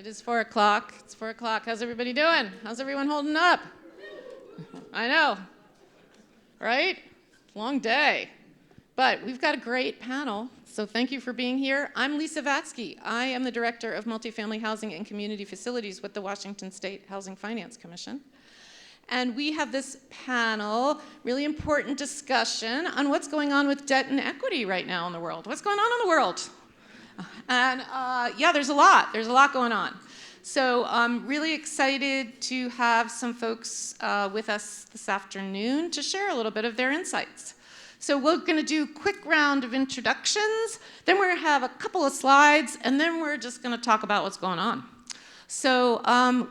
It is 4 o'clock. It's 4 o'clock. How's everybody doing? How's everyone holding up? I know, right? Long day. But we've got a great panel, so thank you for being here. I'm Lisa Vatsky. I am the Director of Multifamily Housing and Community Facilities with the Washington State Housing Finance Commission. And we have this panel, really important discussion on what's going on with debt and equity right now in the world. What's going on in the world? And yeah, there's a lot going on. So I'm really excited to have some folks with us this afternoon to share a little bit of their insights. So we're going to do a quick round of introductions, then we're going to have a couple of slides, and then we're just going to talk about what's going on. So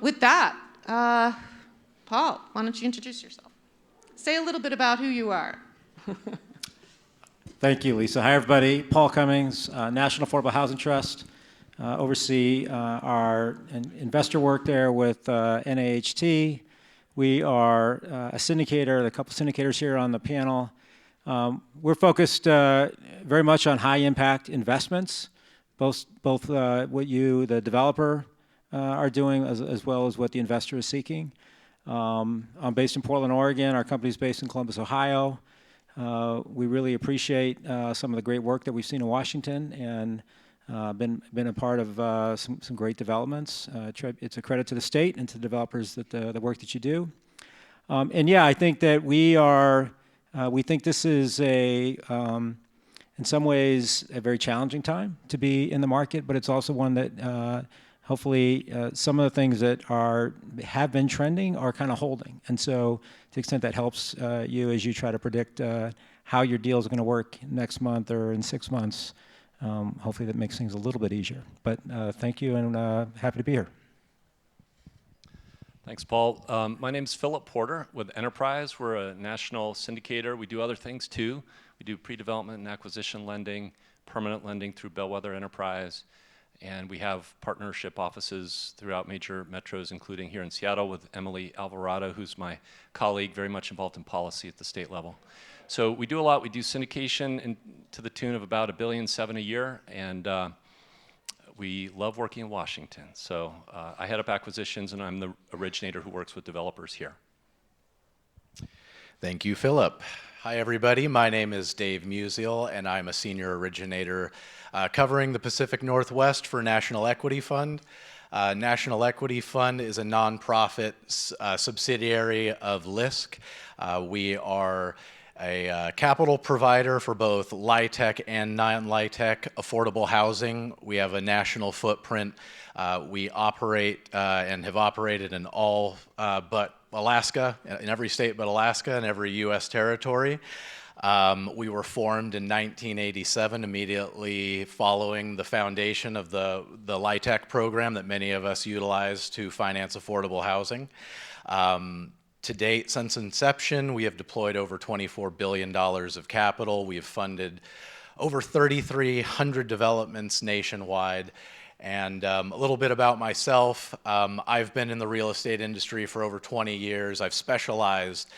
with that, Paul, why don't you introduce yourself? Say a little bit about who you are. Thank you, Lisa. Hi, everybody. Paul Cummings, National Affordable Housing Trust. Oversee our investor work there with NAHT. We are a syndicator, a couple syndicators here on the panel. We're focused very much on high-impact investments, both what you, the developer, are doing as well as what the investor is seeking. I'm based in Portland, Oregon. Our company's based in Columbus, Ohio. We really appreciate some of the great work that we've seen in Washington and been a part of some great developments. It's a credit to the state and to the developers that the work that you do. And yeah, I think that we think this is in some ways a very challenging time to be in the market, but it's also one that hopefully some of the things that have been trending are kind of holding. And so to the extent that helps you as you try to predict how your deal is going to work next month or in 6 months, hopefully that makes things a little bit easier. But thank you, and happy to be here. Thanks, Paul. My name's Philip Porter with Enterprise. We're a national syndicator. We do other things too. We do pre-development and acquisition lending, permanent lending through Bellwether Enterprise, and we have partnership offices throughout major metros, including here in Seattle with Emily Alvarado, who's my colleague, very much involved in policy at the state level. So we do a lot. We do syndication to the tune of about $1.7 billion a year, and we love working in Washington. So I head up acquisitions, and I'm the originator who works with developers here. Thank you, Philip. Hi, everybody. My name is Dave Musial, and I'm a senior originator covering the Pacific Northwest for National Equity Fund. National Equity Fund is a nonprofit subsidiary of LISC. We are a capital provider for both LIHTC and non-LIHTC affordable housing. We have a national footprint. We operate and have operated in all but Alaska, in every state but Alaska, and every U.S. territory. We were formed in 1987, immediately following the foundation of the LIHTC program that many of us utilize to finance affordable housing. To date, since inception, we have deployed over $24 billion of capital. We have funded over 3,300 developments nationwide. And a little bit about myself. I've been in the real estate industry for over 20 years. I've specialized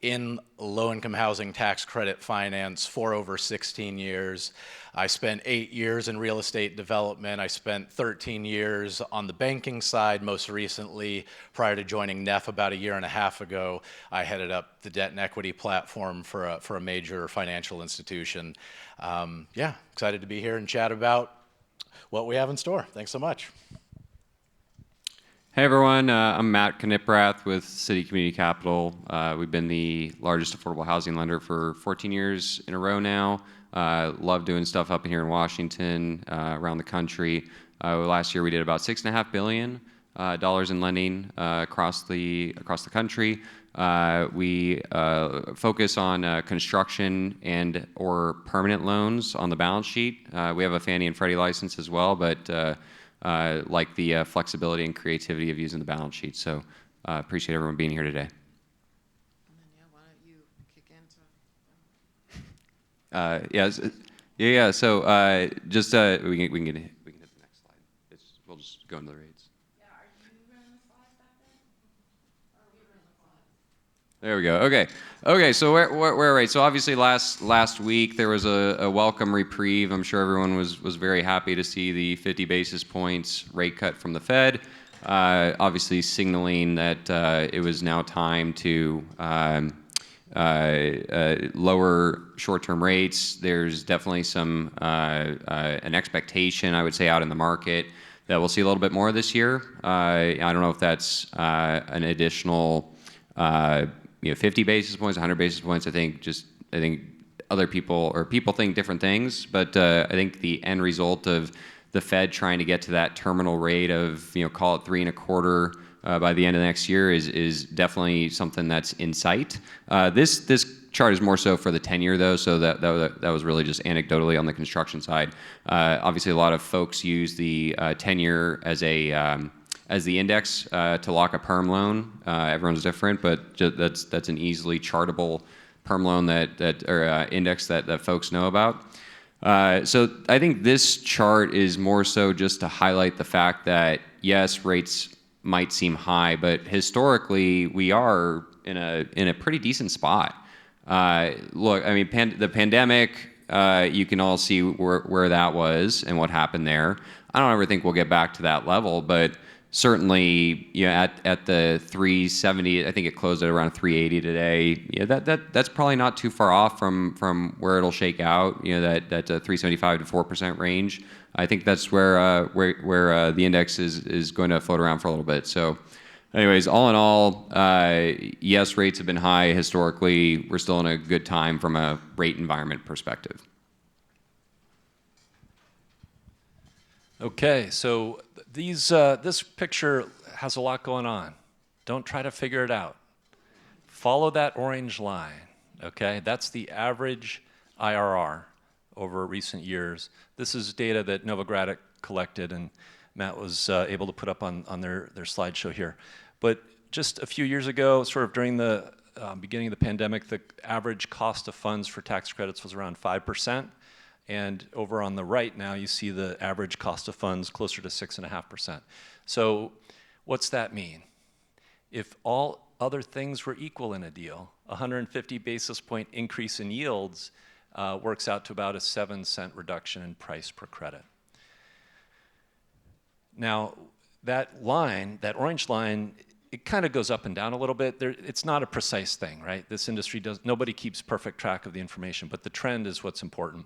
in low-income housing tax credit finance for over 16 years. I spent 8 years in real estate development. I spent 13 years on the banking side. Most recently, prior to joining NEF about 1.5 years ago, I headed up the debt and equity platform for a major financial institution. Yeah, excited to be here and chat about what we have in store. Thanks so much. Hey everyone, I'm Matt Kniprath with City Community Capital. We've been the largest affordable housing lender for 14 years in a row now. Love doing stuff up here in Washington, around the country. Last year we did about $6.5 billion in lending across the country. We focus on construction and or permanent loans on the balance sheet. We have a Fannie and Freddie license as well, but like the flexibility and creativity of using the balance sheet. So appreciate everyone being here today. And then, yeah, why don't you kick into... Yeah. So just we can hit the next slide. We'll just go into the rates. Yeah, are you running the slides back there? Or are we running the There we go. Okay. Okay. So where right? So obviously last week there was a welcome reprieve. I'm sure everyone was very happy to see the 50 basis points rate cut from the Fed. Obviously signaling that it was now time to lower short-term rates. There's definitely some an expectation, I would say, out in the market that we'll see a little bit more this year. I don't know if that's an additional 50 basis points, 100 basis points. I think other people or people think different things, but I think the end result of the Fed trying to get to that terminal rate of call it 3.25 by the end of next year is definitely something that's in sight. This chart is more so for the 10-year though, so that was really just anecdotally on the construction side. Obviously, a lot of folks use the 10-year as the index to lock a perm loan. Everyone's different, but that's an easily chartable perm loan or index that folks know about. So I think this chart is more so just to highlight the fact that yes, rates might seem high, but historically we are in a pretty decent spot. Look, I mean, the pandemic, you can all see where that was and what happened there. I don't ever think we'll get back to that level, but certainly, at the 370, I think it closed at around 380 today. Yeah, that's probably not too far off from where it'll shake out. That 375 to 4% range. I think that's where the index is going to float around for a little bit. So, anyways, all in all, yes, rates have been high historically. We're still in a good time from a rate environment perspective. Okay, so this picture has a lot going on. Don't try to figure it out. Follow that orange line, okay? That's the average IRR over recent years. This is data that Novogradac collected and Matt was able to put up on their slideshow here. But just a few years ago, sort of during the beginning of the pandemic, the average cost of funds for tax credits was around 5%. And over on the right now, you see the average cost of funds closer to 6.5%. So what's that mean? If all other things were equal in a deal, 150 basis point increase in yields works out to about a 7-cent reduction in price per credit. Now, that line, that orange line, it kind of goes up and down a little bit. It's not a precise thing, right? This industry nobody keeps perfect track of the information, but the trend is what's important.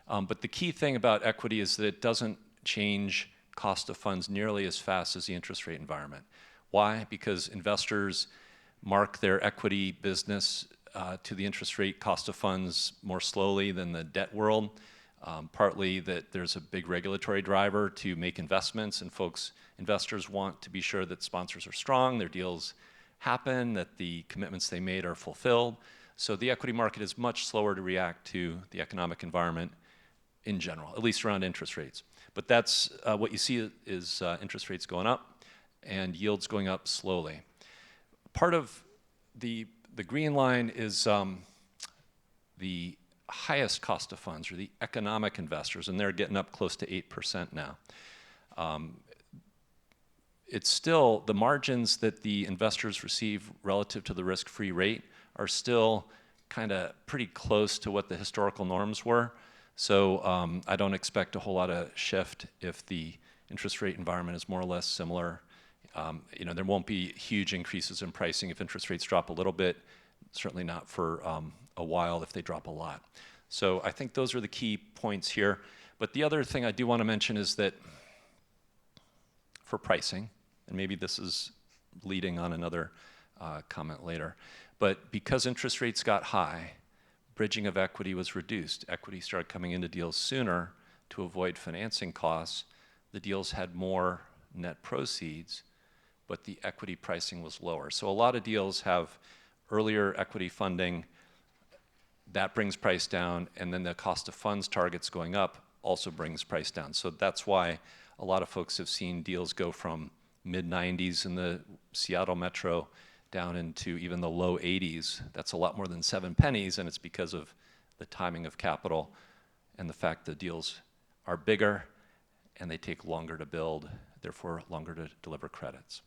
But the key thing about equity is that it doesn't change cost of funds nearly as fast as the interest rate environment. Why? Because investors mark their equity business to the interest rate cost of funds more slowly than the debt world. Partly that there's a big regulatory driver to make investments, and investors want to be sure that sponsors are strong, their deals happen, that the commitments they made are fulfilled. So the equity market is much slower to react to the economic environment in general, at least around interest rates. But that's what you see is interest rates going up and yields going up slowly. Part of the green line is the highest cost of funds, or the economic investors, and they're getting up close to 8% now. It's still, the margins that the investors receive relative to the risk-free rate are still kind of pretty close to what the historical norms were. So I don't expect a whole lot of shift if the interest rate environment is more or less similar. There won't be huge increases in pricing if interest rates drop a little bit, certainly not for a while if they drop a lot. So I think those are the key points here. But the other thing I do want to mention is that for pricing, and maybe this is leading on another comment later, but because interest rates got high, bridging of equity was reduced. Equity started coming into deals sooner to avoid financing costs. The deals had more net proceeds, but the equity pricing was lower. So a lot of deals have earlier equity funding. That brings price down, and then the cost of funds targets going up also brings price down. So that's why a lot of folks have seen deals go from mid-90s in the Seattle metro down into even the low 80s. That's a lot more than 7 pennies, and it's because of the timing of capital and the fact that deals are bigger and they take longer to build, therefore longer to deliver credits.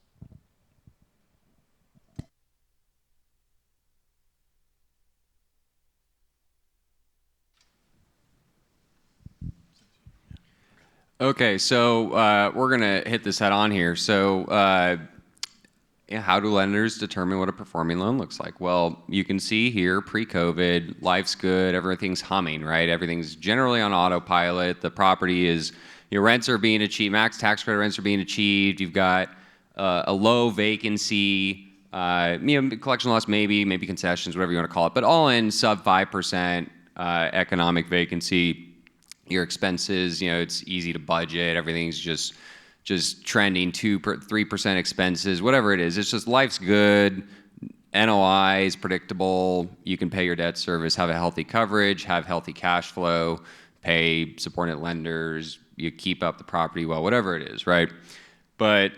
Okay, so we're gonna hit this head on here. So, how do lenders determine what a performing loan looks like? Well, you can see here, pre-COVID, life's good, everything's humming, right? Everything's generally on autopilot. The property is, your rents are being achieved, max tax credit rents are being achieved. You've got a low vacancy, collection loss, maybe concessions, whatever you want to call it, but all in sub 5% economic vacancy. Your expenses, it's easy to budget. Everything's just trending 3% expenses, whatever it is. It's just life's good. NOI is predictable. You can pay your debt service, have a healthy coverage, have healthy cash flow, pay subordinate lenders. You keep up the property well, whatever it is, right? But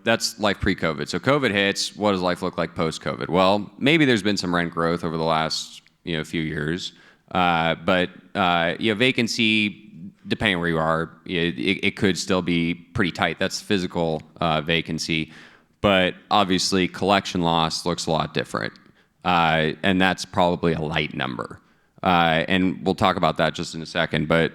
that's life pre-COVID. So COVID hits. What does life look like post-COVID? Well, maybe there's been some rent growth over the last few years. But vacancy, depending on where you are, it could still be pretty tight. That's physical vacancy. But obviously, collection loss looks a lot different. And that's probably a light number. And we'll talk about that just in a second. But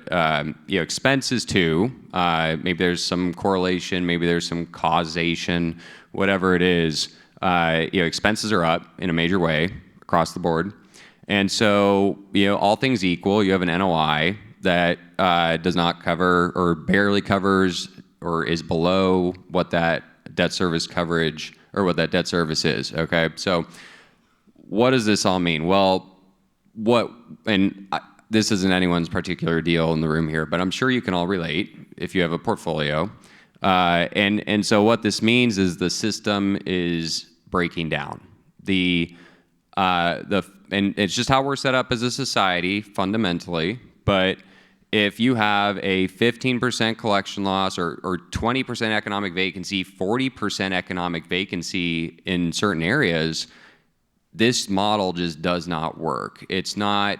expenses too. Maybe there's some correlation. Maybe there's some causation. Whatever it is, expenses are up in a major way across the board. And so, all things equal, you have an NOI that does not cover or barely covers or is below what that debt service coverage or what that debt service is, okay? So what does this all mean? Well, this isn't anyone's particular deal in the room here, but I'm sure you can all relate if you have a portfolio. And so what this means is the system is breaking down. And it's just how we're set up as a society fundamentally. But if you have a 15% collection loss or 20% economic vacancy, 40% economic vacancy in certain areas, this model just does not work. The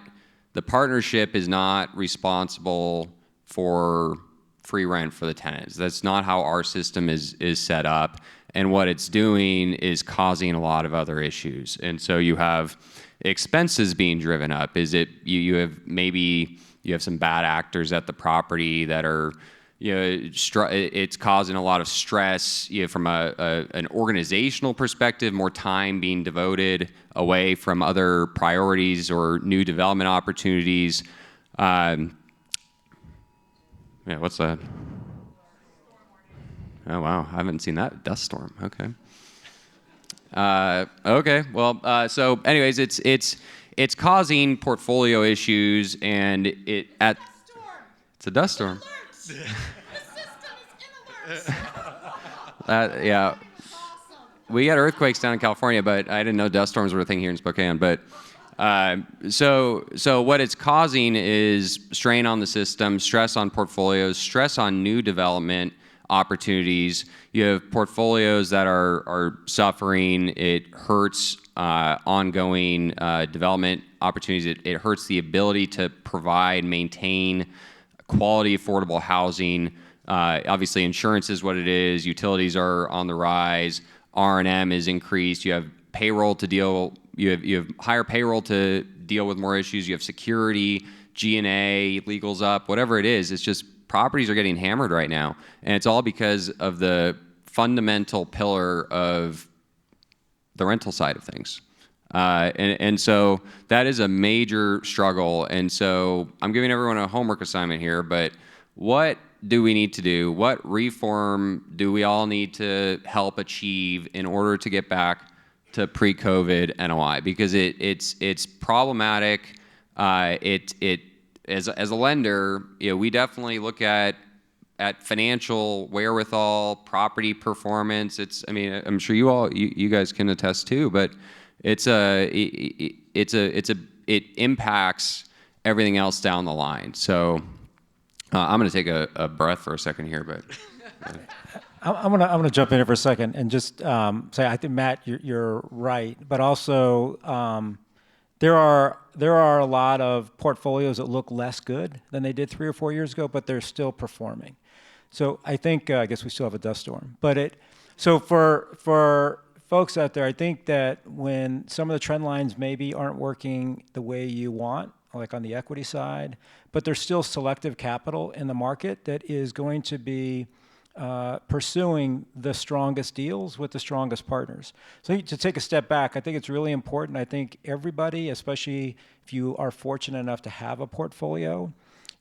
partnership is not responsible for free rent for the tenants. That's not how our system is set up. And what it's doing is causing a lot of other issues. And so you have expenses being driven up. Is it you have some bad actors at the property that are it's causing a lot of stress from an organizational perspective, more time being devoted away from other priorities or new development opportunities. What's that? Oh wow, I haven't seen that. Dust storm. Okay. Okay. Well, so anyways, it's causing portfolio issues, and it's a dust storm. The system is in alerts. Yeah. We had earthquakes down in California, but I didn't know dust storms were a thing here in Spokane. But so what it's causing is strain on the system, stress on portfolios, stress on new development opportunities. You have portfolios that are suffering. It hurts ongoing development opportunities. It hurts the ability to maintain quality, affordable housing. Obviously, insurance is what it is. Utilities are on the rise. R&M is increased. You have payroll to deal. You have higher payroll to deal with more issues. You have security, G&A, legals up, whatever it is. It's just properties are getting hammered right now, and it's all because of the fundamental pillar of the rental side of things. And so that is a major struggle. And so I'm giving everyone a homework assignment here, but what do we need to do? What reform do we all need to help achieve in order to get back to pre-COVID NOI? Because it's problematic. As a lender, we definitely look at financial wherewithal, property performance. I'm sure you guys can attest too, but it impacts everything else down the line. So I'm going to take a breath for a second here, but I'm gonna jump in here for a second and just say I think Matt, you're right, but also there are a lot of portfolios that look less good than they did 3 or 4 years ago, but they're still performing. So I think I guess we still have a dust storm, but so for folks out there, I think that when some of the trend lines maybe aren't working the way you want like on the equity side, but there's still selective capital in the market that is going to be pursuing the strongest deals with the strongest partners. So to take a step back, I think it's really important. I think everybody, especially if you are fortunate enough to have a portfolio,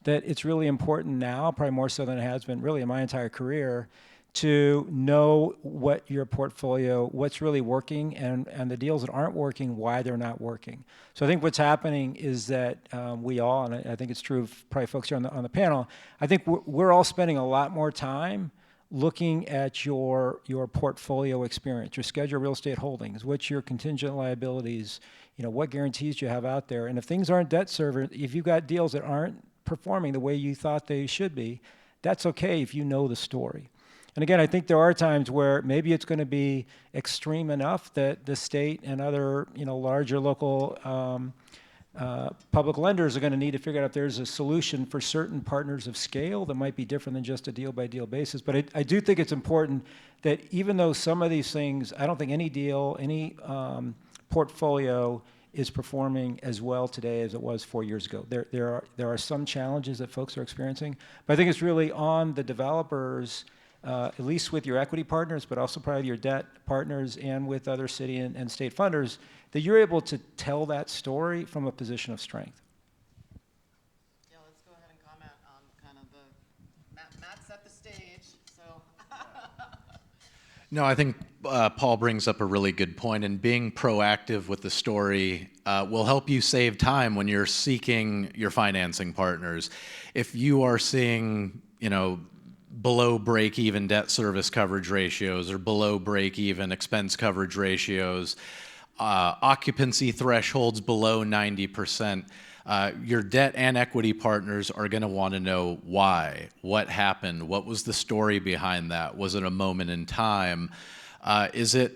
that it's really important now, probably more so than it has been really in my entire career, to know what your portfolio, what's really working, and the deals that aren't working, why they're not working. So I think what's happening is that we all, and I think it's true of probably folks here on the panel, I think we're all spending a lot more time looking at your portfolio experience, your scheduled real estate holdings, what's your contingent liabilities, what guarantees you have out there. And if things aren't debt service, if you've got deals that aren't performing the way you thought they should be, that's okay if you know the story. And again, I think there are times where maybe it's going to be extreme enough that the state and other, larger local public lenders are going to need to figure out if there's a solution for certain partners of scale that might be different than just a deal-by-deal basis. But I do think it's important that even though some of these things, I don't think any deal, any portfolio is performing as well today as it was 4 years ago. There are some challenges that folks are experiencing, but I think it's really on the developers, at least with your equity partners, but also probably your debt partners and with other city and state funders, that you're able to tell that story from a position of strength. Yeah, let's go ahead and comment on kind of the, Matt set the stage, so. No, I think Paul brings up a really good point, and being proactive with the story will help you save time when you're seeking your financing partners. If you are seeing, below break-even debt service coverage ratios or below break-even expense coverage ratios, occupancy thresholds below 90%, your debt and equity partners are going to want to know why, what happened, what was the story behind that, was it a moment in time, is there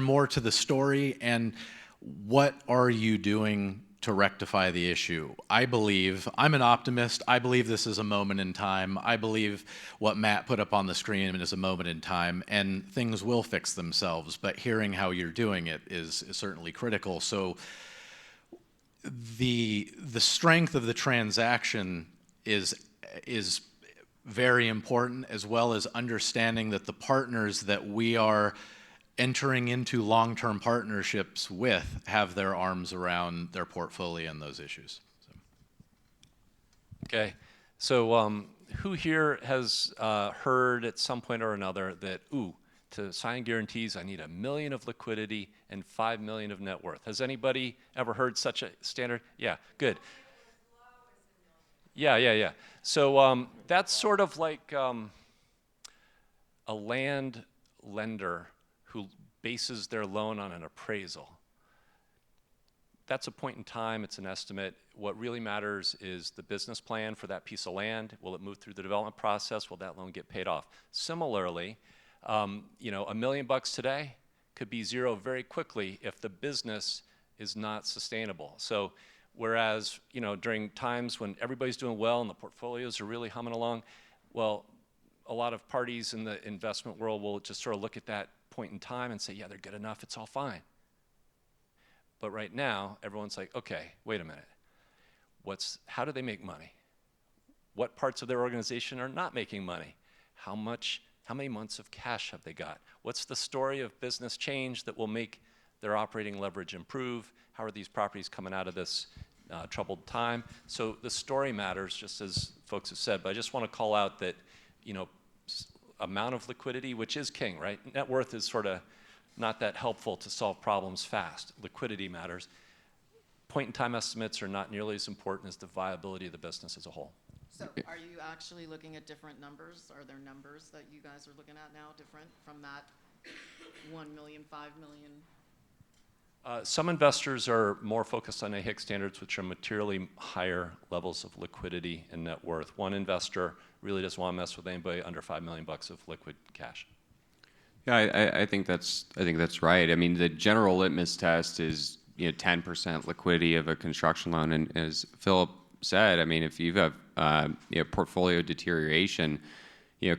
more to the story, and what are you doing to rectify the issue? I'm an optimist. I believe this is a moment in time. I believe what Matt put up on the screen is a moment in time, and things will fix themselves, but hearing how you're doing it is certainly critical. So the strength of the transaction is very important, as well as understanding that the partners that we are entering into long-term partnerships with have their arms around their portfolio and those issues. Okay, so who here has heard at some point or another that, to sign guarantees, I need $1 million of liquidity and $5 million of net worth? Has anybody ever heard such a standard? Yeah, good. Yeah. So that's sort of like a land lender who bases their loan on an appraisal. That's a point in time, it's an estimate. What really matters is the business plan for that piece of land. Will it move through the development process? Will that loan get paid off? Similarly, $1 million today could be zero very quickly if the business is not sustainable. So whereas, during times when everybody's doing well and the portfolios are really humming along, well, a lot of parties in the investment world will just sort of look at that point in time and say, yeah, they're good enough, it's all fine. But right now, everyone's like, okay, wait a minute. How do they make money? What parts of their organization are not making money? How many months of cash have they got? What's the story of business change that will make their operating leverage improve? How are these properties coming out of this troubled time? So the story matters, just as folks have said, but I just want to call out that, amount of liquidity, which is king, right? Net worth is sort of not that helpful to solve problems fast. Liquidity matters. Point in time estimates are not nearly as important as the viability of the business as a whole. So are you actually looking at different numbers? Are there numbers that you guys are looking at now different from that 1 million, 5 million? Some investors are more focused on AHIC standards, which are materially higher levels of liquidity and net worth. One investor really doesn't want to mess with anybody under $5 million of liquid cash. Yeah, I think that's right. I mean, the general litmus test is 10% liquidity of a construction loan, and as Philip said, I mean, if you have portfolio deterioration,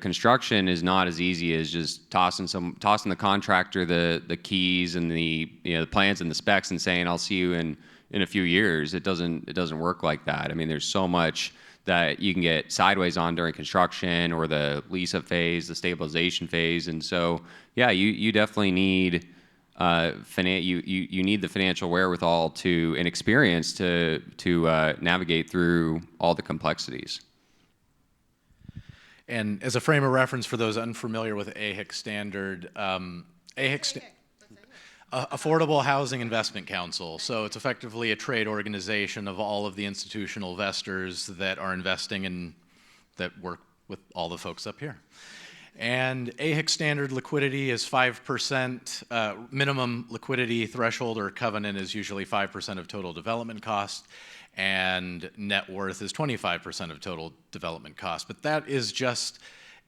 construction is not as easy as just tossing the contractor the keys and the plans and the specs and saying I'll see you in a few years. It doesn't work like that. I mean, there's so much that you can get sideways on during construction or the lease-up phase, the stabilization phase, and so yeah, you definitely need you need the financial wherewithal and experience to navigate through all the complexities. And as a frame of reference for those unfamiliar with AHIC standard, Affordable Housing Investment Council. So it's effectively a trade organization of all of the institutional investors that are investing in, that work with all the folks up here. And AHIC standard liquidity is 5%. Minimum liquidity threshold or covenant is usually 5% of total development cost, and net worth is 25% of total development cost. But that is just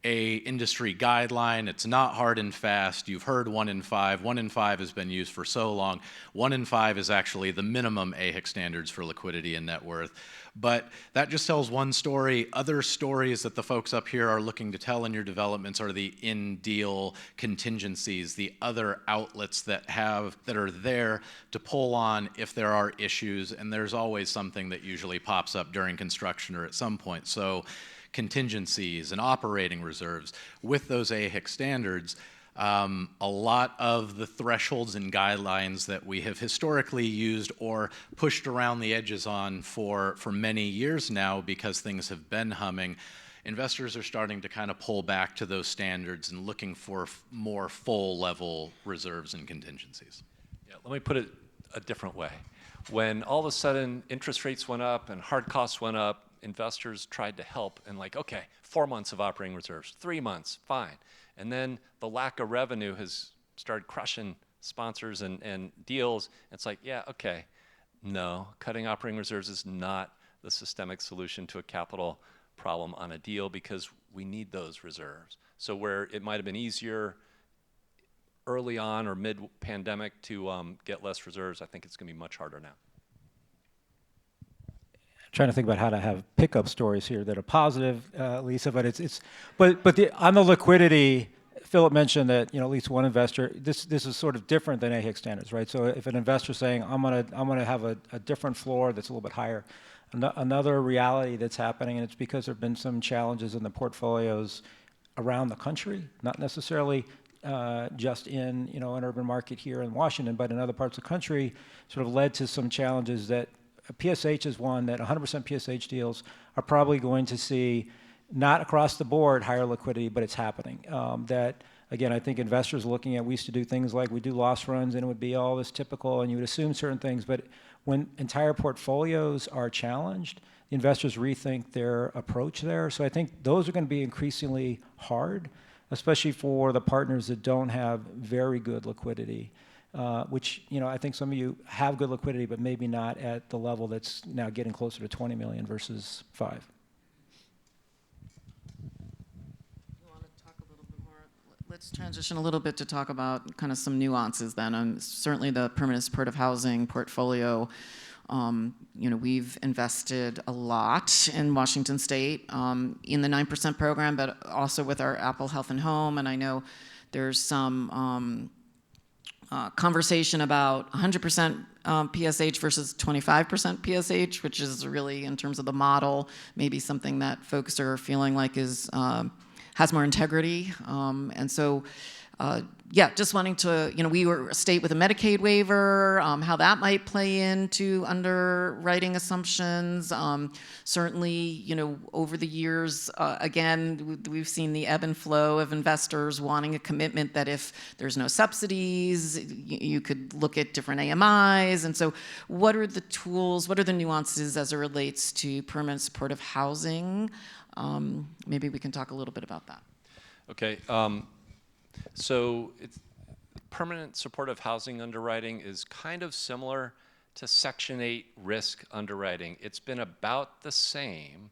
a industry guideline. It's not hard and fast. You've heard 1 in 5. 1 in 5 has been used for so long. 1 in 5 is actually the minimum AHIC standards for liquidity and net worth. But that just tells one story. Other stories that the folks up here are looking to tell in your developments are the in-deal contingencies, the other outlets that are there to pull on if there are issues, and there's always something that usually pops up during construction or at some point. So contingencies and operating reserves with those AHIC standards. A lot of the thresholds and guidelines that we have historically used or pushed around the edges on for many years now because things have been humming, investors are starting to kind of pull back to those standards and looking for more full level reserves and contingencies. Yeah, let me put it a different way. When all of a sudden interest rates went up and hard costs went up, investors tried to help and okay, 4 months of operating reserves, 3 months, fine. And then the lack of revenue has started crushing sponsors and deals. It's yeah, okay, no, cutting operating reserves is not the systemic solution to a capital problem on a deal because we need those reserves. So where it might have been easier early on or mid-pandemic to get less reserves, I think it's going to be much harder now. Trying to think about how to have pickup stories here that are positive, Lisa. But on the liquidity, Philip mentioned that at least one investor. This is sort of different than AHIC standards, right? So if an investor's saying I'm gonna have a different floor that's a little bit higher, another reality that's happening, and it's because there've been some challenges in the portfolios around the country, not necessarily just in an urban market here in Washington, but in other parts of the country, sort of led to some challenges that. PSH is one that 100% PSH deals are probably going to see, not across the board, higher liquidity, but it's happening. That, again, I think investors are looking at, we used to do things like we do loss runs and it would be all this typical and you would assume certain things, but when entire portfolios are challenged, the investors rethink their approach there. So I think those are going to be increasingly hard, especially for the partners that don't have very good liquidity. Which I think some of you have good liquidity, but maybe not at the level that's now getting closer to 20 million versus 5. You want to talk a little bit more? Let's transition a little bit to talk about kind of some nuances then. Certainly the permanent supportive housing portfolio. We've invested a lot in Washington State in the 9% program, but also with our Apple Health and Home, and I know there's some. Conversation about 100% PSH versus 25% PSH, which is really, in terms of the model, maybe something that folks are feeling like has more integrity. And so, just wanting to, we were a state with a Medicaid waiver, how that might play into underwriting assumptions. Certainly, over the years, again, we've seen the ebb and flow of investors wanting a commitment that if there's no subsidies, you could look at different AMIs. And so what are the tools, what are the nuances as it relates to permanent supportive housing? Maybe we can talk a little bit about that. Okay. So permanent supportive housing underwriting is kind of similar to Section 8 risk underwriting. It's been about the same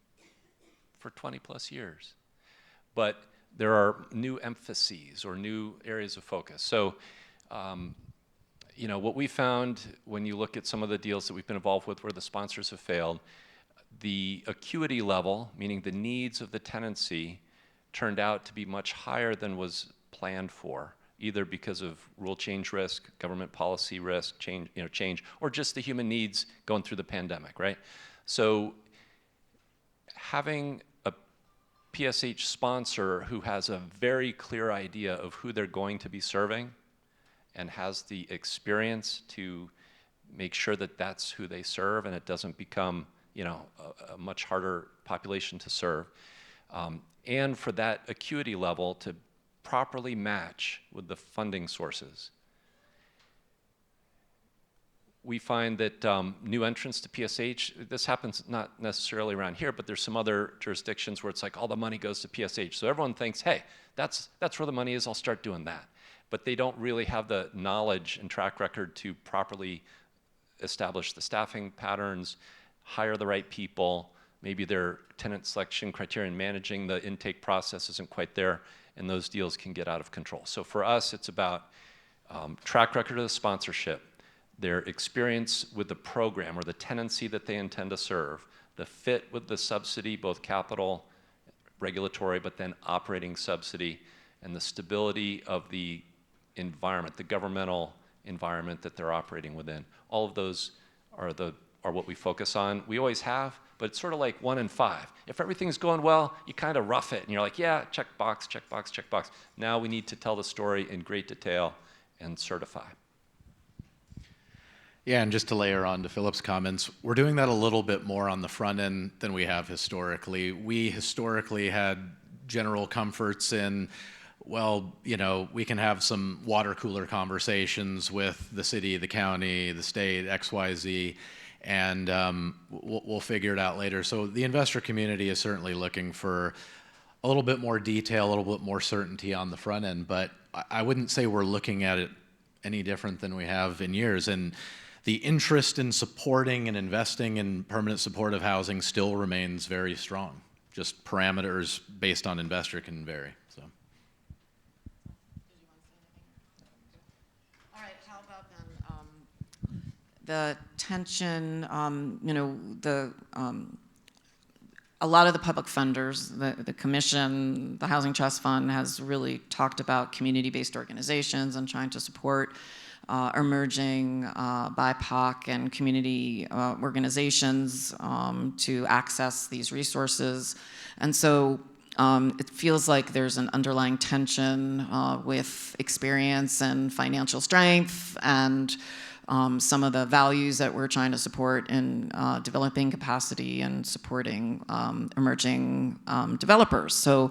for 20 plus years, but there are new emphases or new areas of focus. So, what we found when you look at some of the deals that we've been involved with where the sponsors have failed, the acuity level, meaning the needs of the tenancy, turned out to be much higher than was planned for, either because of rule change risk, government policy risk, change, or just the human needs going through the pandemic, right? So having a PSH sponsor who has a very clear idea of who they're going to be serving and has the experience to make sure that that's who they serve and it doesn't become, a much harder population to serve. And for that acuity level to properly match with the funding sources. We find that new entrants to PSH, this happens not necessarily around here, but there's some other jurisdictions where it's like all the money goes to PSH. So everyone thinks, hey, that's where the money is, I'll start doing that. But they don't really have the knowledge and track record to properly establish the staffing patterns, hire the right people, maybe their tenant selection criteria and managing the intake process isn't quite there, and those deals can get out of control. So for us, it's about track record of the sponsorship, their experience with the program or the tenancy that they intend to serve, the fit with the subsidy, both capital, regulatory, but then operating subsidy, and the stability of the environment, the governmental environment that they're operating within. All of those are what we focus on. We always have, but it's sort of like 1 in 5. If everything's going well, you kind of rough it, and you're like, yeah, check box, check box, check box. Now we need to tell the story in great detail and certify. Yeah, and just to layer on to Philip's comments, we're doing that a little bit more on the front end than we have historically. We historically had general comforts in, well, we can have some water cooler conversations with the city, the county, the state, XYZ, and we'll figure it out later. So the investor community is certainly looking for a little bit more detail, a little bit more certainty on the front end, but I wouldn't say we're looking at it any different than we have in years. And the interest in supporting and investing in permanent supportive housing still remains very strong. Just parameters based on investor can vary. So. All right, how about then the tension, a lot of the public funders, the commission, the Housing Trust Fund has really talked about community-based organizations and trying to support emerging BIPOC and community organizations to access these resources. And so it feels like there's an underlying tension with experience and financial strength and some of the values that we're trying to support in developing capacity and supporting emerging developers. So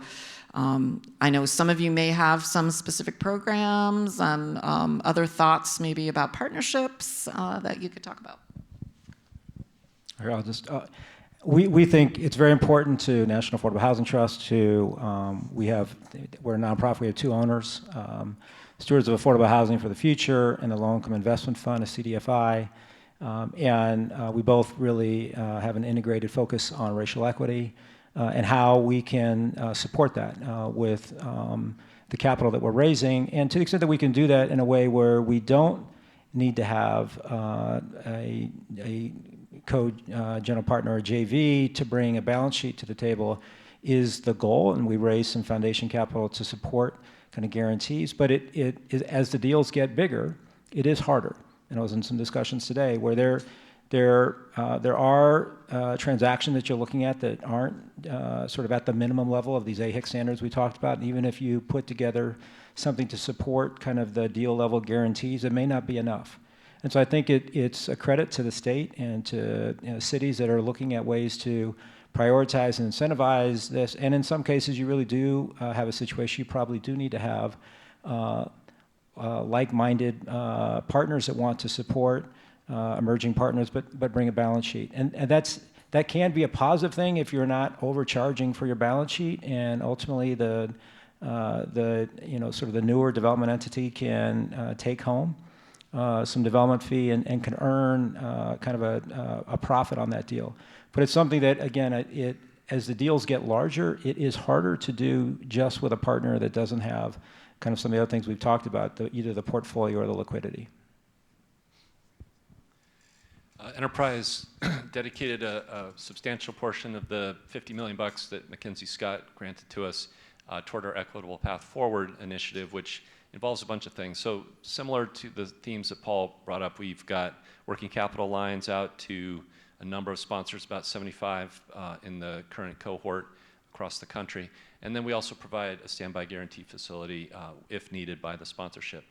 I know some of you may have some specific programs and other thoughts maybe about partnerships that you could talk about. All right, I'll just, we think it's very important to National Affordable Housing Trust to, we're a nonprofit, we have 2 owners, Stewards of Affordable Housing for the Future and the Low Income Investment Fund, a CDFI. And we both really have an integrated focus on racial equity and how we can support that with the capital that we're raising. And to the extent that we can do that in a way where we don't need to have a co-general partner or JV to bring a balance sheet to the table is the goal. And we raise some foundation capital to support kind of guarantees. But as the deals get bigger, it is harder. And I was in some discussions today where there are transactions that you're looking at that aren't sort of at the minimum level of these AHIC standards we talked about. And even if you put together something to support kind of the deal level guarantees, it may not be enough. And so I think it's a credit to the state and to cities that are looking at ways to prioritize and incentivize this. And in some cases, you really do have a situation you probably do need to have like-minded partners that want to support emerging partners, but bring a balance sheet. And that can be a positive thing if you're not overcharging for your balance sheet, and ultimately the sort of the newer development entity can take home some development fee and can earn kind of a profit on that deal. But it's something that, again, as the deals get larger, it is harder to do just with a partner that doesn't have kind of some of the other things we've talked about, either the portfolio or the liquidity. Enterprise dedicated a substantial portion of the $50 million that Mackenzie Scott granted to us toward our Equitable Path Forward initiative, which involves a bunch of things. So similar to the themes that Paul brought up, we've got working capital lines out to a number of sponsors, about 75 in the current cohort across the country. And then we also provide a standby guarantee facility if needed by the sponsorship.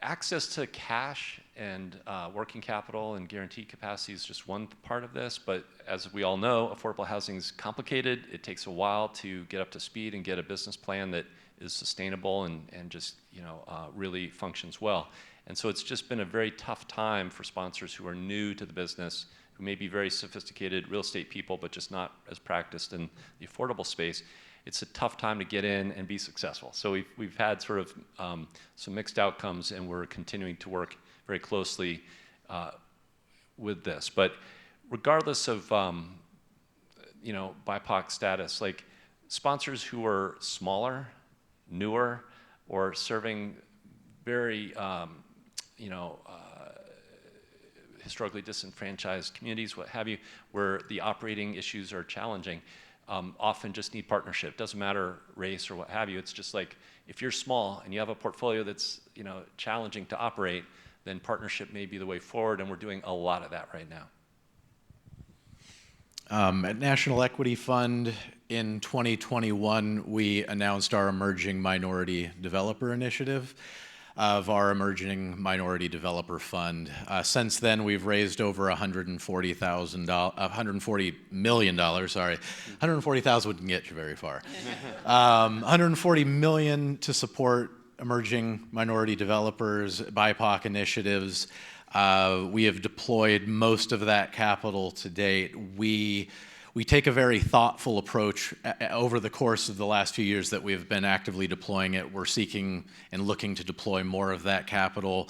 Access to cash and working capital and guarantee capacity is just one part of this, but as we all know, affordable housing is complicated. It takes a while to get up to speed and get a business plan that is sustainable and just really functions well. And so it's just been a very tough time for sponsors who are new to the business, who may be very sophisticated real estate people, but just not as practiced in the affordable space. It's a tough time to get in and be successful. So we've had sort of some mixed outcomes, and we're continuing to work very closely with this. But regardless of BIPOC status, like sponsors who are smaller, newer, or serving very historically disenfranchised communities, what have you, where the operating issues are challenging, often just need partnership. Doesn't matter race or what have you. It's just like if you're small and you have a portfolio that's challenging to operate, then partnership may be the way forward, and we're doing a lot of that right now. At National Equity Fund in 2021, we announced our Emerging Minority Developer Initiative of our Emerging Minority Developer Fund. Since then, we've raised over $140 million. Sorry, 140,000 wouldn't get you very far. 140 million to support emerging minority developers, BIPOC initiatives. We have deployed most of that capital to date. We take a very thoughtful approach over the course of the last few years that we've been actively deploying it. We're seeking and looking to deploy more of that capital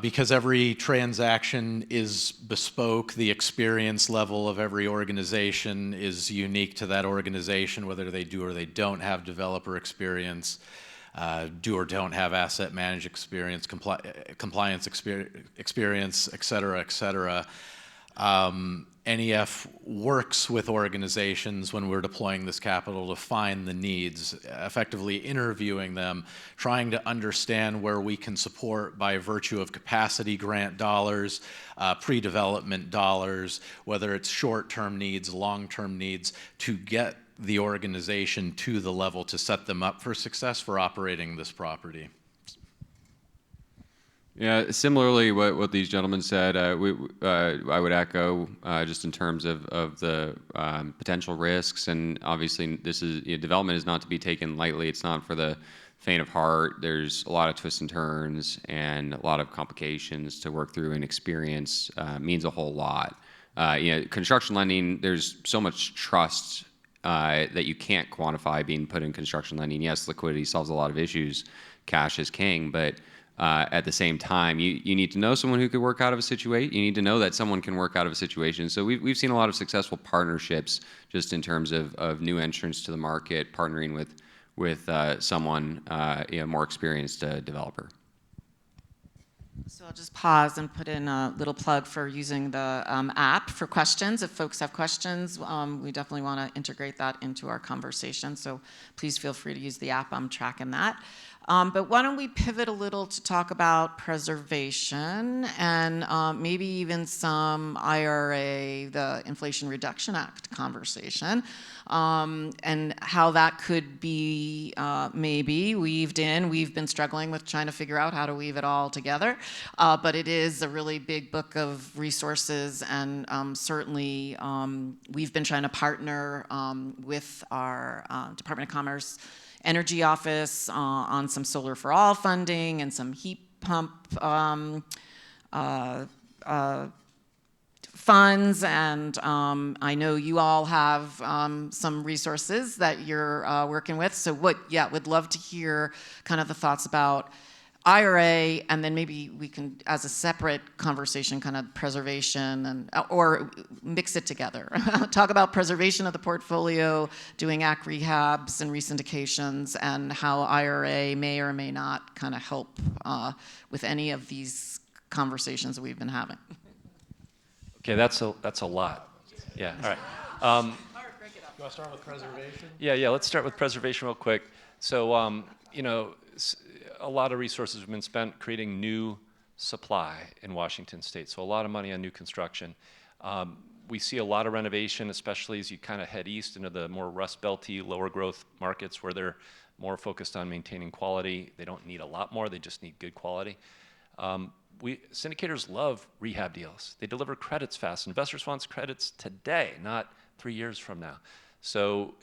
because every transaction is bespoke. The experience level of every organization is unique to that organization, whether they do or they don't have developer experience, do or don't have asset management experience, compliance experience, et cetera, et cetera. NEF works with organizations when we're deploying this capital to find the needs, effectively interviewing them, trying to understand where we can support by virtue of capacity grant dollars, pre-development dollars, whether it's short-term needs, long-term needs, to get the organization to the level to set them up for success for operating this property. Yeah, similarly, what these gentlemen said, I would echo just in terms of the potential risks, and obviously this is development is not to be taken lightly. It's not for the faint of heart. There's a lot of twists and turns and a lot of complications to work through, and experience means a whole lot. Construction lending, there's so much trust that you can't quantify being put in construction lending. Yes, liquidity solves a lot of issues. Cash is king, but at the same time, you need to know someone who could work out of a situation. You need to know that someone can work out of a situation. So we've seen a lot of successful partnerships just in terms of new entrants to the market, partnering with someone more experienced developer. So I'll just pause and put in a little plug for using the app for questions. If folks have questions, we definitely want to integrate that into our conversation. So please feel free to use the app. I'm tracking that. But why don't we pivot a little to talk about preservation and maybe even some IRA, the Inflation Reduction Act conversation, and how that could be maybe weaved in. We've been struggling with trying to figure out how to weave it all together, but it is a really big book of resources, and certainly we've been trying to partner with our Department of Commerce Energy Office on some Solar for All funding and some heat pump funds, and I know you all have some resources that you're working with. So would love to hear kind of the thoughts about IRA, and then maybe we can, as a separate conversation, kind of preservation, and or mix it together. Talk about preservation of the portfolio, doing ACC rehabs and resyndications, and how IRA may or may not kind of help with any of these conversations that we've been having. Okay, that's a lot. Yeah, all right. You want to start with preservation? Yeah, let's start with preservation real quick. So, a lot of resources have been spent creating new supply in Washington State, so a lot of money on new construction. We see a lot of renovation, especially as you kind of head east into the more Rust Belty, lower growth markets where they're more focused on maintaining quality. They don't need a lot more, they just need good quality. Syndicators love rehab deals. They deliver credits fast. Investors want credits today, not 3 years from now. So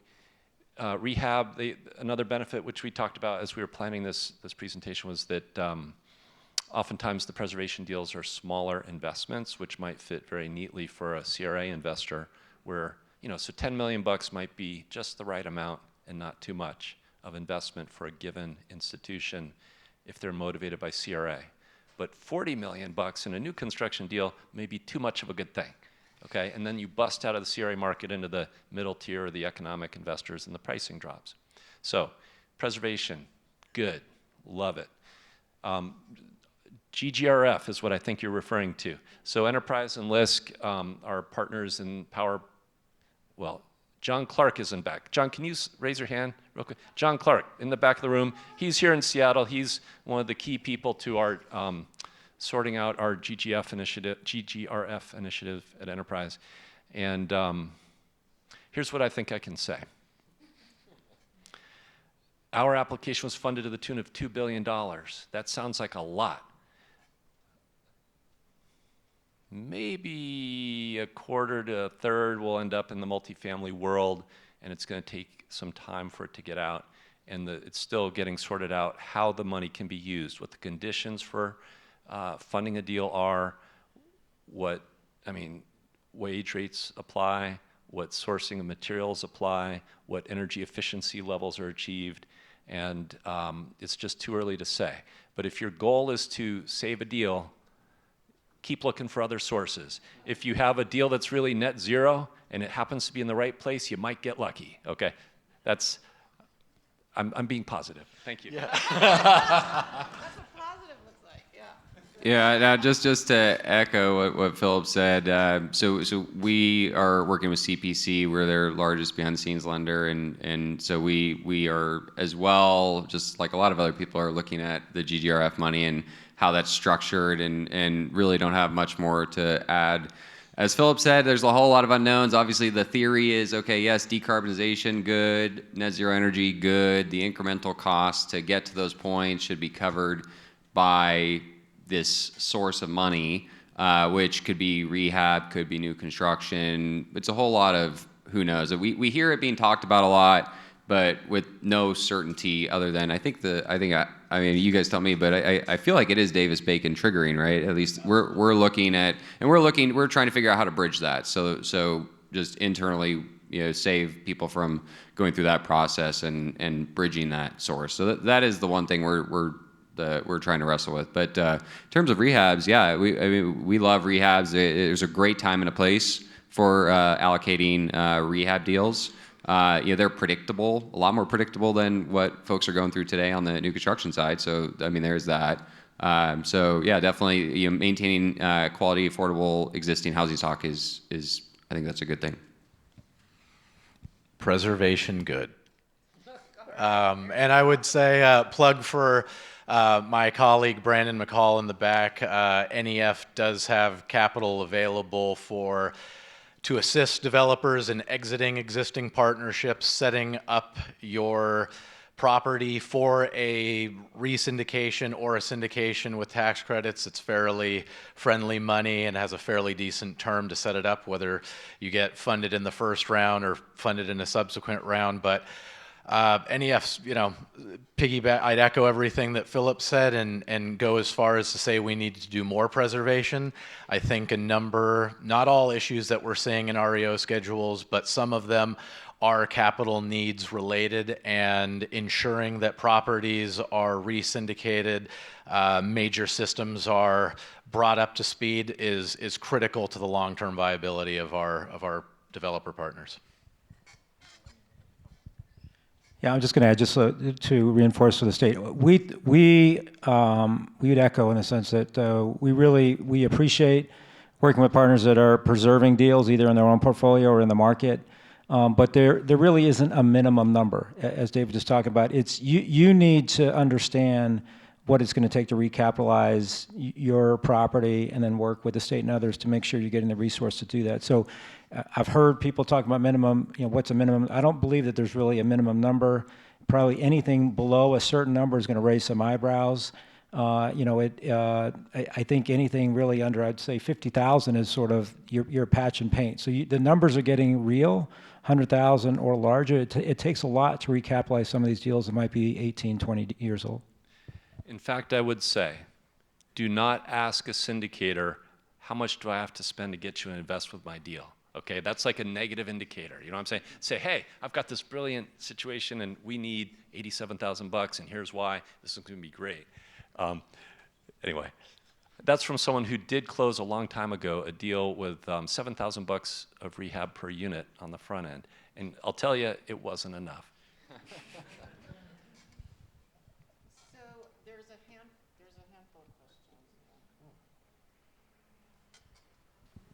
rehab, another benefit which we talked about as we were planning this presentation was that oftentimes the preservation deals are smaller investments, which might fit very neatly for a CRA investor where, so 10 million bucks might be just the right amount and not too much of investment for a given institution if they're motivated by CRA. But 40 million bucks in a new construction deal may be too much of a good thing, okay? And then you bust out of the CRA market into the middle tier or the economic investors and the pricing drops. So preservation, good, love it. GGRF is what I think you're referring to. So Enterprise and LISC are partners in power. Well, John Clark is in back. John, can you raise your hand real quick? John Clark in the back of the room. He's here in Seattle. He's one of the key people to our sorting out our GGRF initiative at Enterprise. And here's what I think I can say. Our application was funded to the tune of $2 billion. That sounds like a lot. Maybe a quarter to a third will end up in the multifamily world, and it's going to take some time for it to get out. And it's still getting sorted out how the money can be used, what the conditions for funding a deal are, wage rates apply, what sourcing of materials apply, what energy efficiency levels are achieved, and it's just too early to say. But if your goal is to save a deal, keep looking for other sources. If you have a deal that's really net zero and it happens to be in the right place, you might get lucky, okay? I'm being positive. Thank you. That's what positive looks like, yeah. Yeah, now just to echo what Philip said, so we are working with CPC. We're their largest behind-the-scenes lender, and so we are as well, just like a lot of other people are looking at the GGRF money and how that's structured, and really don't have much more to add. As Philip said, there's a whole lot of unknowns. Obviously, the theory is, okay, yes, decarbonization, good, net zero energy, good. The incremental costs to get to those points should be covered by this source of money, which could be rehab, could be new construction. It's a whole lot of who knows. We hear it being talked about a lot, but with no certainty other than I mean, you guys tell me, but I feel like it is Davis-Bacon triggering, right? At least we're looking at, and we're trying to figure out how to bridge that. So just internally, save people from going through that process and bridging that source. So that is the one thing we're trying to wrestle with. But in terms of rehabs, yeah, we love rehabs. There's a great time and a place for allocating rehab deals. They're predictable, a lot more predictable than what folks are going through today on the new construction side. So, I mean, there's that. So, yeah, definitely maintaining quality, affordable, existing housing stock is I think that's a good thing. Preservation, good. And I would say plug for my colleague Brandon McCall in the back. NEF does have capital available to assist developers in exiting existing partnerships, setting up your property for a re-syndication or a syndication with tax credits. It's fairly friendly money and has a fairly decent term to set it up, whether you get funded in the first round or funded in a subsequent round. But NEF's, piggyback, I'd echo everything that Philip said and go as far as to say we need to do more preservation. I think not all issues that we're seeing in REO schedules, but some of them are capital needs related, and ensuring that properties are re-syndicated, major systems are brought up to speed is critical to the long-term viability of our developer partners. Yeah, I'm just going to add, just to reinforce for the state, we would echo in the sense that we appreciate working with partners that are preserving deals either in their own portfolio or in the market. But there really isn't a minimum number, as David just talked about. It's you need to understand what it's going to take to recapitalize your property and then work with the state and others to make sure you're getting the resource to do that. So I've heard people talk about minimum, what's a minimum? I don't believe that there's really a minimum number. Probably anything below a certain number is going to raise some eyebrows. I think anything really under, I'd say 50,000 is sort of your patch and paint. So the numbers are getting real, 100,000 or larger. It takes a lot to recapitalize some of these deals that might be 18, 20 years old. In fact, I would say, do not ask a syndicator, how much do I have to spend to get you to invest with my deal? Okay, that's like a negative indicator. You know what I'm saying? Say, hey, I've got this brilliant situation and we need $87,000 and here's why. This is going to be great. Anyway, that's from someone who did close a long time ago a deal with $7,000 of rehab per unit on the front end. And I'll tell you, it wasn't enough. So there's a handful of questions.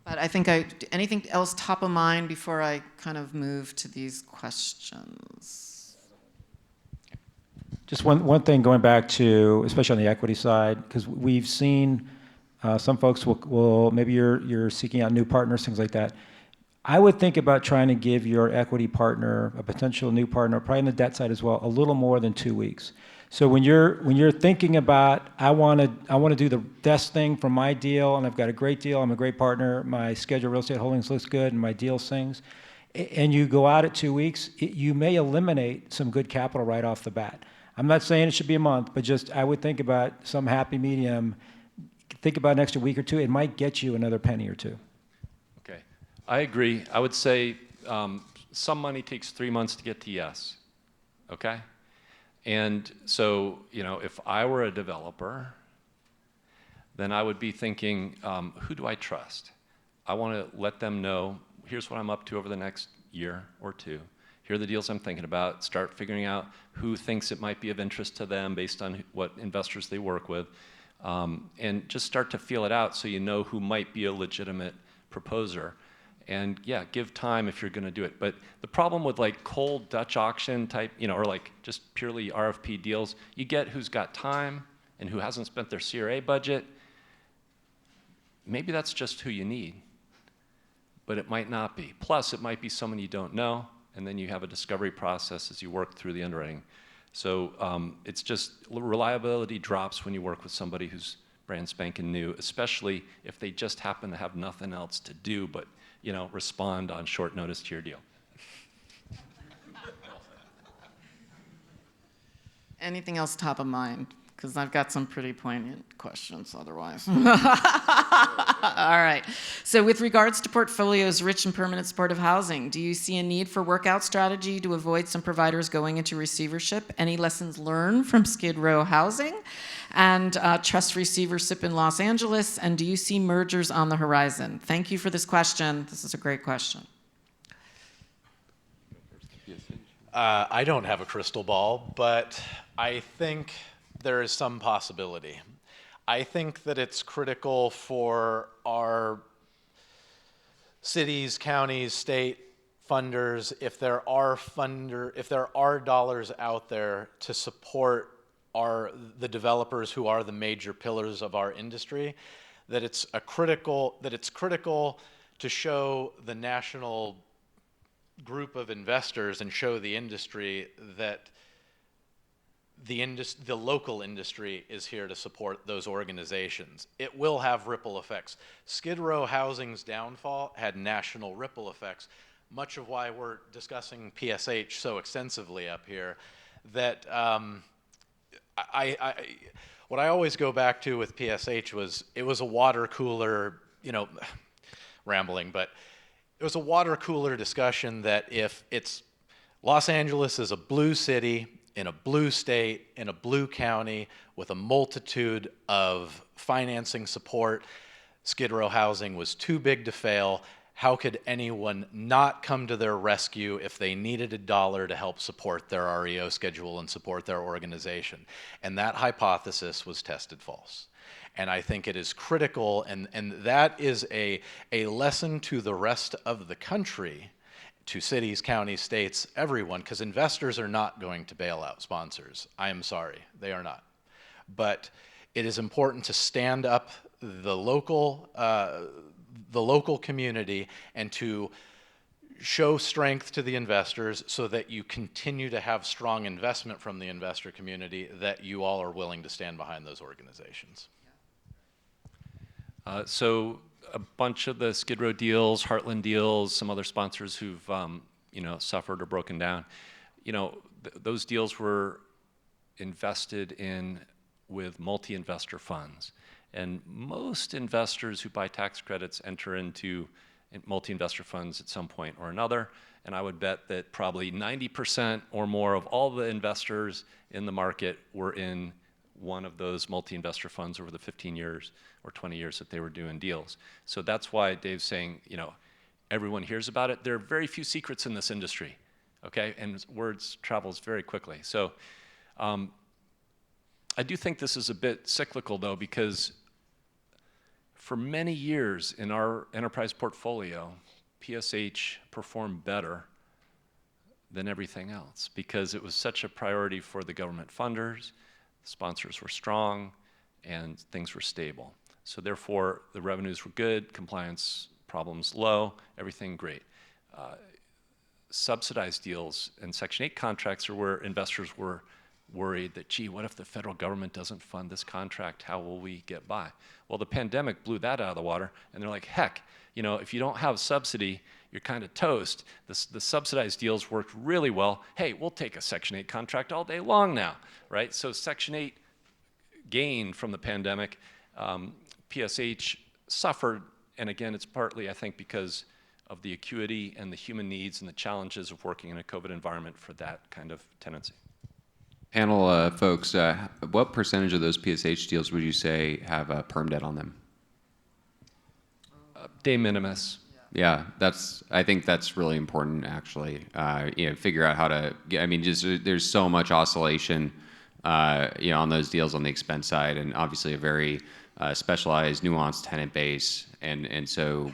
But I think anything else top of mind before I kind of move to these questions? Just one thing going back to, especially on the equity side, because we've seen some folks will maybe you're seeking out new partners, things like that. I would think about trying to give your equity partner, a potential new partner, probably on the debt side as well, a little more than 2 weeks. So when you're thinking about, I want to do the best thing for my deal, and I've got a great deal, I'm a great partner, my schedule real estate holdings looks good, and my deal sings, and you go out at 2 weeks, you may eliminate some good capital right off the bat. I'm not saying it should be a month, but just I would think about some happy medium. Think about an extra week or two. It might get you another penny or two. Okay, I agree. I would say some money takes 3 months to get to yes, okay? And so, if I were a developer, then I would be thinking, who do I trust? I want to let them know, here's what I'm up to over the next year or two. Here are the deals I'm thinking about. Start figuring out who thinks it might be of interest to them based on what investors they work with. And just start to feel it out so you know who might be a legitimate proposer. And yeah, give time if you're going to do it. But the problem with like cold Dutch auction type, or like just purely RFP deals, you get who's got time and who hasn't spent their CRA budget. Maybe that's just who you need, but it might not be. Plus, it might be someone you don't know, and then you have a discovery process as you work through the underwriting. So it's just reliability drops when you work with somebody who's brand spanking new, especially if they just happen to have nothing else to do but respond on short notice to your deal. Anything else top of mind? Because I've got some pretty poignant questions otherwise. All right. So with regards to portfolios rich in permanent supportive housing, do you see a need for workout strategy to avoid some providers going into receivership? Any lessons learned from Skid Row Housing and trust receivership in Los Angeles? And do you see mergers on the horizon? Thank you for this question. This is a great question. I don't have a crystal ball, but I think there is some possibility. I think that it's critical for our cities, counties, state funders, if there are dollars out there to support the developers who are the major pillars of our industry, that it's critical to show the national group of investors and show the industry that the local industry is here to support those organizations. It will have ripple effects. Skid Row Housing's downfall had national ripple effects, much of why we're discussing PSH so extensively up here. That what I always go back to with PSH was it was a water cooler, rambling, but it was a water cooler discussion that if it's Los Angeles is a blue city, in a blue state, in a blue county, with a multitude of financing support, Skid Row Housing was too big to fail. How could anyone not come to their rescue if they needed a dollar to help support their REO schedule and support their organization? And that hypothesis was tested false. And I think it is critical, and that is a lesson to the rest of the country to cities, counties, states, everyone, because investors are not going to bail out sponsors. I am sorry, they are not. But it is important to stand up the local community and to show strength to the investors so that you continue to have strong investment from the investor community, that you all are willing to stand behind those organizations. So a bunch of the Skid Row deals, Heartland deals, some other sponsors who've suffered or broken down, those deals were invested in with multi-investor funds. And most investors who buy tax credits enter into multi-investor funds at some point or another. And I would bet that probably 90% or more of all the investors in the market were in one of those multi-investor funds over the 15 years or 20 years that they were doing deals. So that's why Dave's saying, everyone hears about it. There are very few secrets in this industry, okay? And words travels very quickly. So I do think this is a bit cyclical, though, because for many years in our enterprise portfolio, PSH performed better than everything else because it was such a priority for the government funders, the sponsors were strong, and things were stable. So therefore, the revenues were good, compliance problems low, everything great. Subsidized deals and Section 8 contracts are where investors were worried that, gee, what if the federal government doesn't fund this contract? How will we get by? Well, the pandemic blew that out of the water, and they're like, heck, if you don't have subsidy, you're kind of toast. The subsidized deals worked really well. Hey, we'll take a Section 8 contract all day long now, right? So Section 8 gained from the pandemic. PSH suffered, and again, it's partly, I think, because of the acuity and the human needs and the challenges of working in a COVID environment for that kind of tendency. Panel folks, what percentage of those PSH deals would you say have perm debt on them? De minimis. Yeah, I think that's really important, actually. Figure out how to. There's so much oscillation, on those deals on the expense side, and obviously a very specialized, nuanced tenant base, and so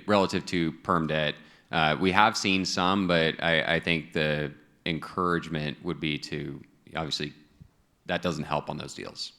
relative to perm debt, we have seen some, but I think the encouragement would be to obviously that doesn't help on those deals.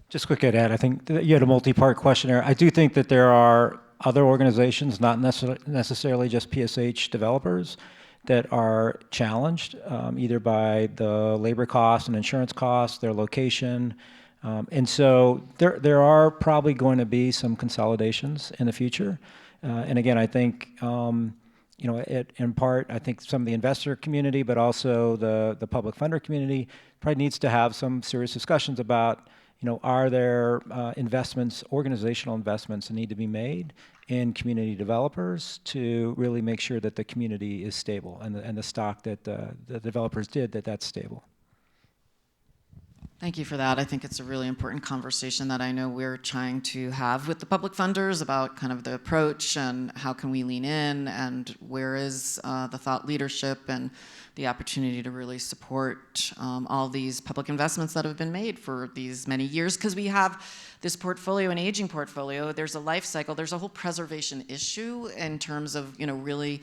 Just quick add, I think that you had a multi-part question there. I do think that there are other organizations, not necessarily just PSH developers, that are challenged either by the labor costs and insurance costs, their location. And so there are probably going to be some consolidations in the future. And again, I think, in part, I think some of the investor community, but also the public funder community probably needs to have some serious discussions about, are there investments, organizational investments that need to be made in community developers to really make sure that the community is stable and the stock that the developers did, that's stable. Thank you for that. I think it's a really important conversation that I know we're trying to have with the public funders about kind of the approach and how can we lean in and where is the thought leadership and the opportunity to really support all these public investments that have been made for these many years, because we have this portfolio, an aging portfolio. There's a life cycle. There's a whole preservation issue in terms of really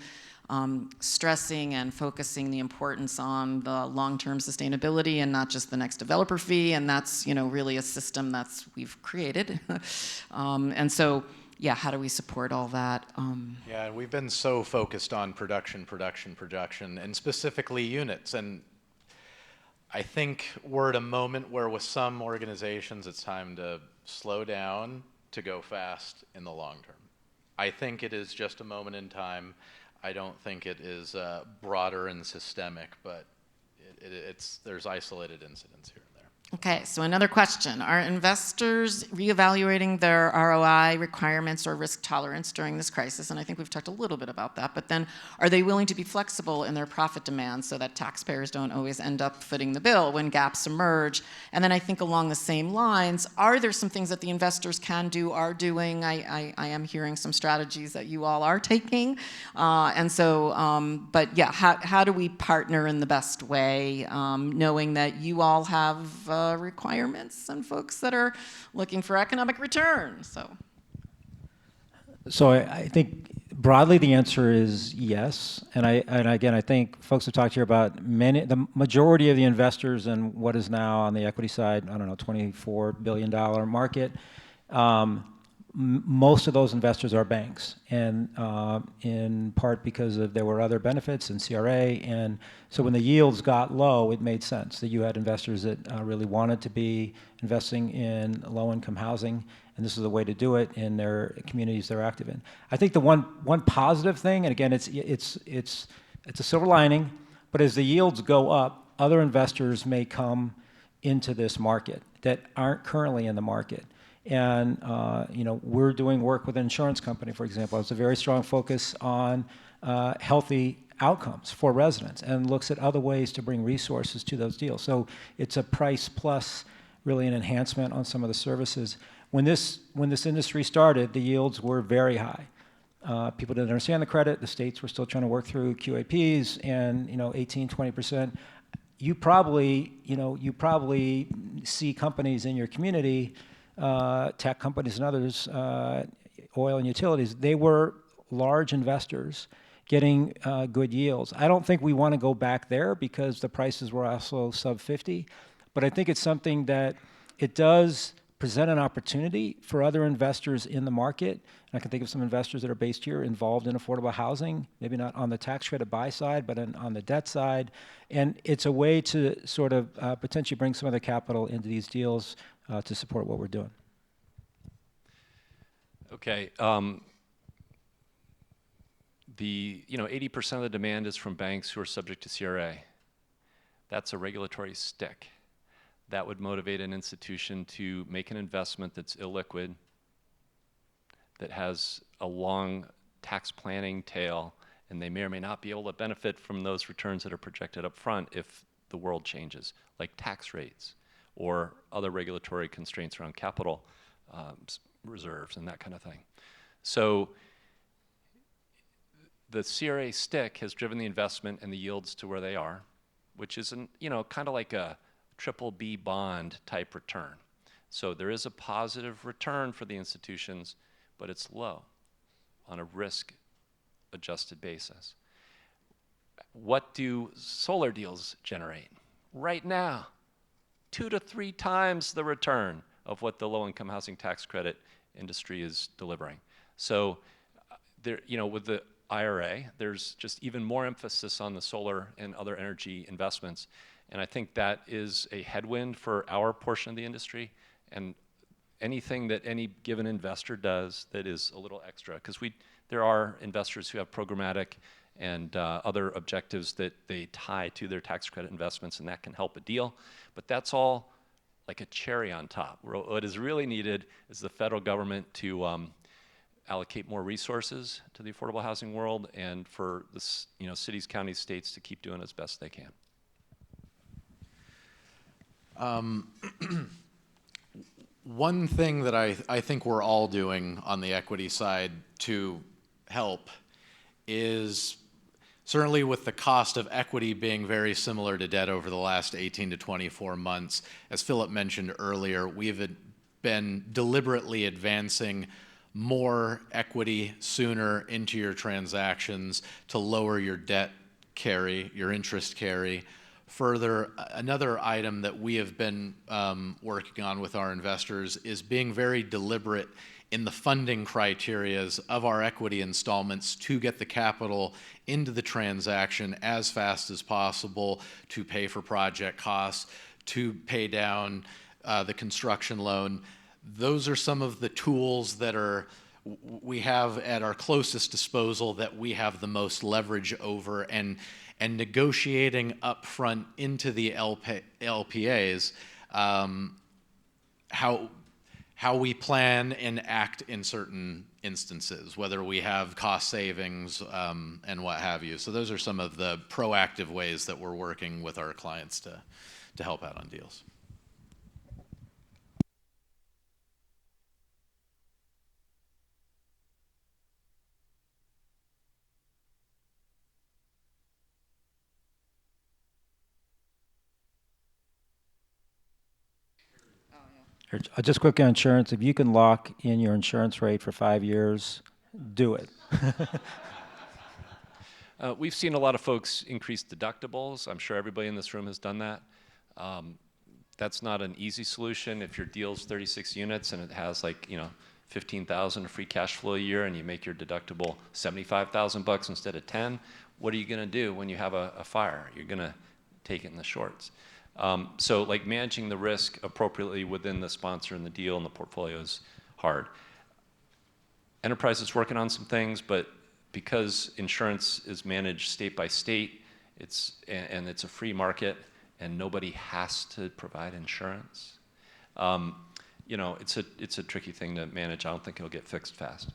stressing and focusing the importance on the long-term sustainability and not just the next developer fee, and that's really a system we've created. And so, yeah, how do we support all that? Yeah, we've been so focused on production, and specifically units. And I think we're at a moment where with some organizations it's time to slow down to go fast in the long term. I think it is just a moment in time. I don't think it is broader and systemic, but there's isolated incidents here and there. Okay, so another question. Are investors reevaluating their ROI requirements or risk tolerance during this crisis? And I think we've talked a little bit about that, but then are they willing to be flexible in their profit demands so that taxpayers don't always end up footing the bill when gaps emerge? And then I think along the same lines, are there some things that the investors can do, are doing? I am hearing some strategies that you all are taking. But yeah, how do we partner in the best way, knowing that you all have requirements and folks that are looking for economic return. So I think broadly the answer is yes, and again I think folks have talked here about the majority of the investors in what is now on the equity side, I don't know, $24 billion market. Most of those investors are banks, and in part because there were other benefits in CRA, and so when the yields got low, it made sense that you had investors that really wanted to be investing in low-income housing, and this is the way to do it in their communities they're active in. I think the one positive thing, and again, it's a silver lining, but as the yields go up, other investors may come into this market that aren't currently in the market. And we're doing work with an insurance company, for example. It's a very strong focus on healthy outcomes for residents and looks at other ways to bring resources to those deals. So it's a price plus really an enhancement on some of the services. When this industry started, the yields were very high. People didn't understand the credit. The states were still trying to work through QAPs, and 18, 20%. You probably see companies in your community, tech companies and others, oil and utilities. They were large investors getting good yields. I don't think we want to go back there because the prices were also sub 50, but I think it's something that it does present an opportunity for other investors in the market. And I can think of some investors that are based here involved in affordable housing, maybe not on the tax credit buy side, but on the debt side. And it's a way to sort of potentially bring some other capital into these deals to support what we're doing. Okay. The 80% of the demand is from banks who are subject to CRA. That's a regulatory stick. That would motivate an institution to make an investment that's illiquid, that has a long tax planning tail, and they may or may not be able to benefit from those returns that are projected up front if the world changes, like tax rates or other regulatory constraints around capital reserves and that kind of thing. So the CRA stick has driven the investment and the yields to where they are, which is kind of like a BBB bond type return. So there is a positive return for the institutions, but it's low on a risk adjusted basis. What do solar deals generate? Right now, 2 to 3 times the return of what the low-income housing tax credit industry is delivering. So there, with the IRA, there's just even more emphasis on the solar and other energy investments. And I think that is a headwind for our portion of the industry, and anything that any given investor does that is a little extra, because there are investors who have programmatic and other objectives that they tie to their tax credit investments, and that can help a deal. But that's all like a cherry on top. What is really needed is the federal government to allocate more resources to the affordable housing world, and for the cities, counties, states to keep doing as best they can. One thing that I think we're all doing on the equity side to help is, certainly with the cost of equity being very similar to debt over the last 18 to 24 months, as Philip mentioned earlier, we've been deliberately advancing more equity sooner into your transactions to lower your debt carry, your interest carry. Further, another item that we have been working on with our investors is being very deliberate in the funding criterias of our equity installments to get the capital into the transaction as fast as possible to pay for project costs, to pay down the construction loan. Those are some of the tools that we have at our closest disposal that we have the most leverage over, and negotiating upfront into the LPAs how we plan and act in certain instances, whether we have cost savings and what have you. So those are some of the proactive ways that we're working with our clients to help out on deals. Just quickly on insurance, if you can lock in your insurance rate for 5 years do it. We've seen a lot of folks increase deductibles. I'm sure everybody in this room has done that. That's not an easy solution. If your deal's 36 units and it has like, 15,000 free cash flow a year and you make your deductible 75,000 bucks instead of 10, what are you gonna do when you have a fire? You're gonna take it in the shorts. So like managing the risk appropriately within the sponsor and the deal and the portfolio is hard. Enterprise is working on some things, but because insurance is managed state by state, and it's a free market, and nobody has to provide insurance. It's a tricky thing to manage. I don't think it'll get fixed fast.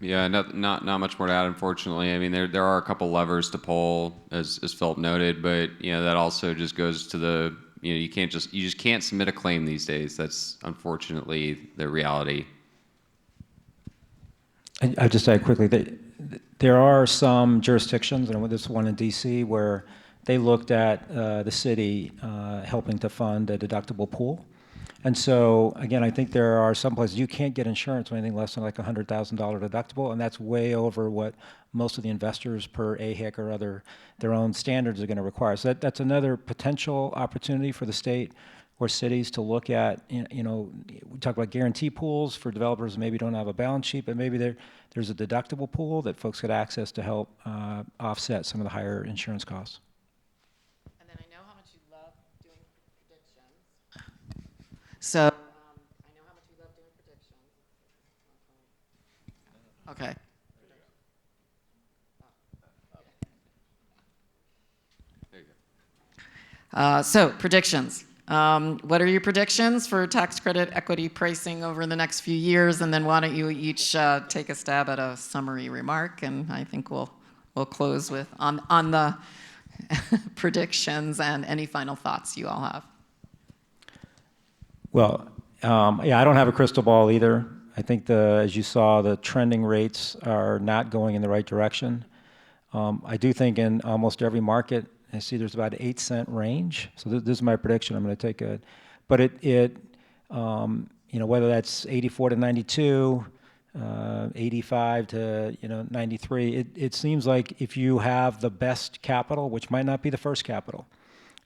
Yeah, not much more to add, unfortunately. I mean, there are a couple levers to pull, as Philip noted, but that also just goes to the you just can't submit a claim these days. That's unfortunately the reality. I just add quickly that there are some jurisdictions, and this one in D.C., where they looked at the city helping to fund a deductible pool. And so, again, I think there are some places you can't get insurance for anything less than like $100,000 deductible, and that's way over what most of the investors per AHIC or their own standards are going to require. So that's another potential opportunity for the state or cities to look at. We talk about guarantee pools for developers who maybe don't have a balance sheet, but maybe there's a deductible pool that folks could access to help offset some of the higher insurance costs. And then I know how much you love doing predictions. So, I know how much you love doing predictions. okay. So predictions. What are your predictions for tax credit equity pricing over the next few years? And then why don't you each take a stab at a summary remark, and I think we'll close with on the predictions and any final thoughts you all have. Well, I don't have a crystal ball either. I think as you saw, the trending rates are not going in the right direction. I do think in almost every market, I see there's about an 8-cent range. So this is my prediction. I'm going to take it, but whether that's 84 to 92, 85 to 93, it seems like if you have the best capital, which might not be the first capital.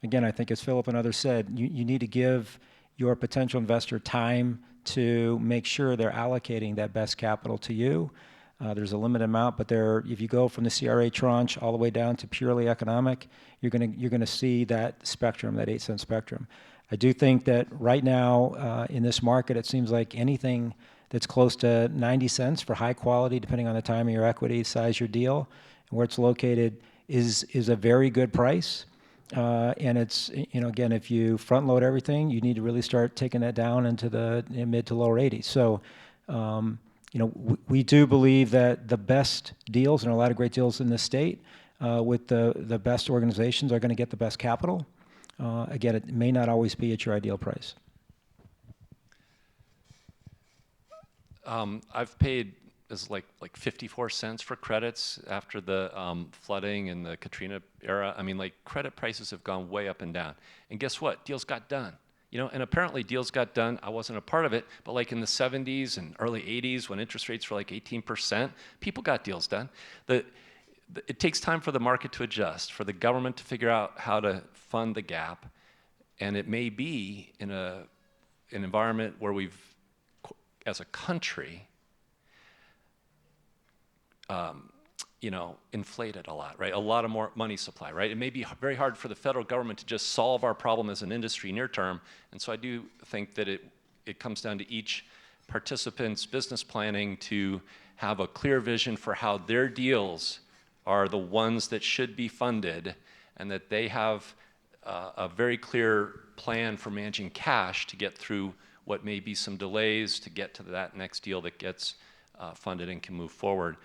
Again, I think as Philip and others said, you need to give your potential investor time to make sure they're allocating that best capital to you. There's a limited amount, but if you go from the CRA tranche all the way down to purely economic, you're gonna see that spectrum, that 8-cent spectrum. I do think that right now in this market, it seems like anything that's close to 90 cents for high quality, depending on the time of your equity, size your deal, and where it's located, is a very good price. And it's, again, if you front load everything, you need to really start taking that down into the mid to lower 80s. So, we do believe that the best deals, and a lot of great deals in this state, with the best organizations are going to get the best capital. Again, it may not always be at your ideal price. I've paid like 54 cents for credits after the flooding and the Katrina era. I mean, like, credit prices have gone way up and down. And guess what? Deals got done. And apparently deals got done. I wasn't a part of it, but like in the 70s and early 80s when interest rates were like 18%, people got deals done. It takes time for the market to adjust, for the government to figure out how to fund the gap. And it may be in an environment where we've, as a country, inflated a lot, right? A lot of more money supply, right? It may be very hard for the federal government to just solve our problem as an industry near term. And so I do think that it comes down to each participant's business planning to have a clear vision for how their deals are the ones that should be funded, and that they have a very clear plan for managing cash to get through what may be some delays to get to that next deal that gets funded and can move forward.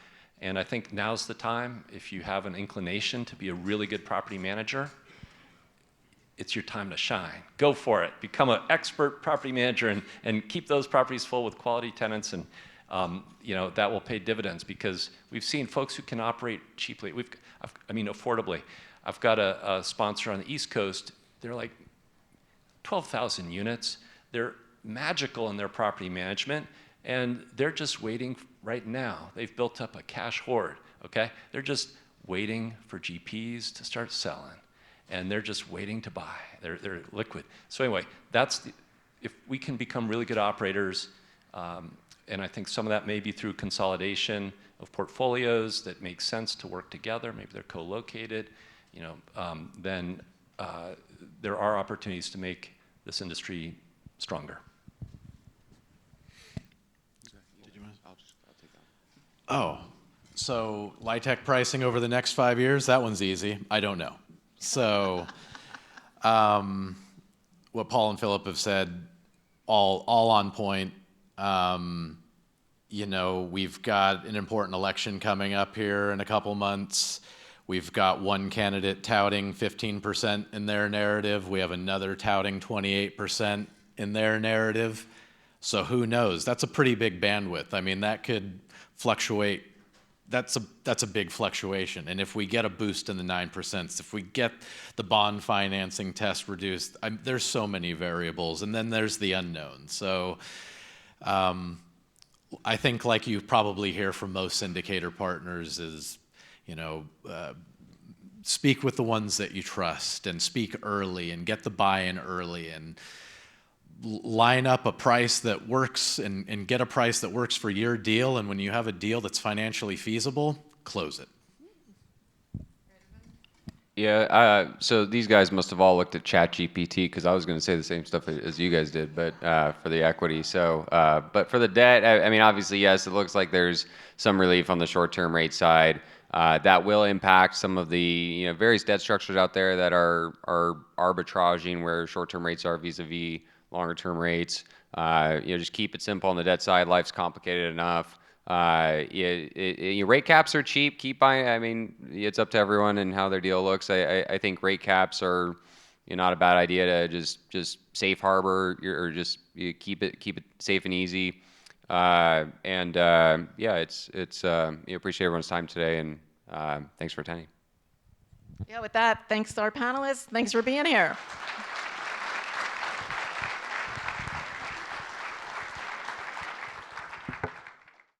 And I think now's the time, if you have an inclination to be a really good property manager, it's your time to shine. Go for it. Become an expert property manager and keep those properties full with quality tenants, and that will pay dividends, because we've seen folks who can operate cheaply, affordably. I've got a sponsor on the East Coast. They're like 12,000 units. They're magical in their property management, and they're just waiting right now, they've built up a cash hoard, okay? They're just waiting for GPs to start selling, and they're just waiting to buy. They're liquid. So anyway, if we can become really good operators, and I think some of that may be through consolidation of portfolios that make sense to work together, maybe they're co-located, then there are opportunities to make this industry stronger. Oh, so LIHTC pricing over the next 5 years, that one's easy. I don't know. So what Paul and Philip have said, all on point. We've got an important election coming up here in a couple months. We've got one candidate touting 15% in their narrative. We have another touting 28% in their narrative. So who knows? That's a pretty big bandwidth. I mean, that could fluctuate. That's a big fluctuation. And if we get a boost in the 9%, if we get the bond financing test reduced, there's so many variables. And then there's the unknown. So I think, like you probably hear from most syndicator partners, is speak with the ones that you trust and speak early and get the buy-in early and line up a price that works and get a price that works for your deal. And when you have a deal that's financially feasible, close it. Yeah, so these guys must have all looked at ChatGPT, because I was going to say the same stuff as you guys did, but for the equity. So, but for the debt, I mean, obviously, yes, it looks like there's some relief on the short-term rate side. That will impact some of the various debt structures out there that are arbitraging where short-term rates are vis-a-vis longer-term rates. Just keep it simple on the debt side. Life's complicated enough. Rate caps are cheap. Keep buying. I mean, it's up to everyone and how their deal looks. I think rate caps are not a bad idea to just safe harbor or just keep it safe and easy. It's appreciate everyone's time today, and thanks for attending. Yeah, with that, thanks to our panelists. Thanks for being here.